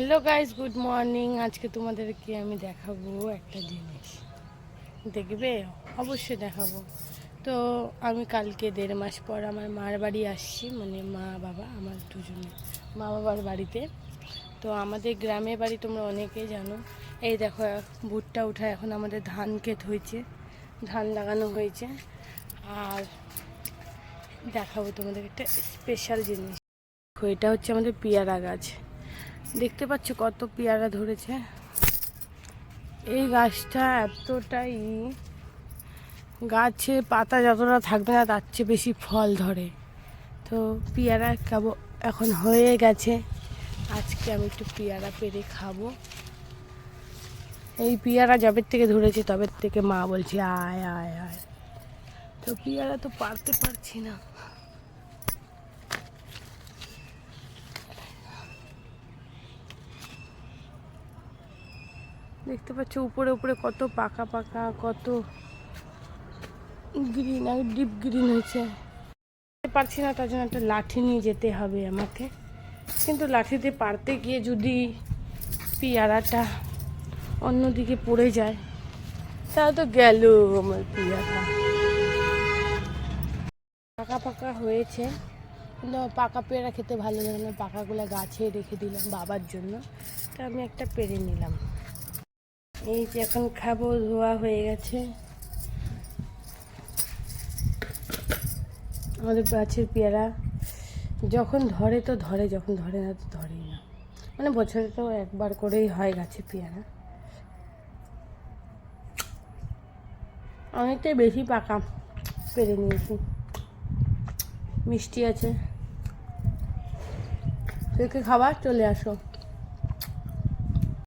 Hello guys, good morning. আজকে তোমাদেরকে আমি দেখাবো একটা জিনিস। দেখবে? অবশ্যই দেখাবো। তো আমি কালকে 1.5 মাস পর আমার মার বাড়ি আসছি, মানে মা বাবা আমার দুজনে মা বাবার বাড়িতে। তো আমাদের গ্রামের বাড়ি তোমরা অনেকেই জানো। এই দেখো, ভুট্টা উঠা এখন আমাদের ধান ক্ষেত হয়েছে, ধান লাগানো হয়েছে। আর দেখাবো তোমাদের একটা স্পেশাল জিনিস। এটা হচ্ছে আমাদের পেয়ারা গাছ। দেখতে পাচ্ছ কত পেয়ারা ধরেছে। এই গাছটা এতটাই, গাছে পাতা যতটা থাকবে না তার চেয়ে বেশি ফল ধরে। তো পেয়ারা এখন হয়ে গেছে। আজকে আমি একটু পেয়ারা পেরে খাবো। এই পেয়ারা যবের থেকে ধরেছি তবের থেকে মা বলছে আয় আয় আয়। তো পেয়ারা তো পারতে পারছি না। দেখতে পাচ্ছ উপরে উপরে কত পাকা পাকা, কত গ্রিন, আর ডিপ গ্রিন হয়েছে। পারছি না, তার জন্য একটা লাঠি নিয়ে যেতে হবে আমাকে। কিন্তু লাঠিতে পারতে গিয়ে যদি পেয়ারাটা অন্যদিকে পড়ে যায় তাহলে তো গেল আমার পেয়ারা। পাকা পাকা হয়েছে, কিন্তু পাকা পেয়ারা খেতে ভালো লাগে না। পাকাগুলো গাছে রেখে দিলাম বাবার জন্য। তা আমি একটা পেরে নিলাম। এই যে এখন খাবো, ধোয়া হয়ে গেছে। আমাদের গাছের পেয়ারা যখন ধরে তো ধরে, যখন ধরে না তো ধরেই না। মানে বছরে তো একবার করেই হয় গাছে পেয়ারা। অনেকটাই বেশি পাকা পেরে নিয়েছি, মিষ্টি আছে। কে খাবার চলে আসো।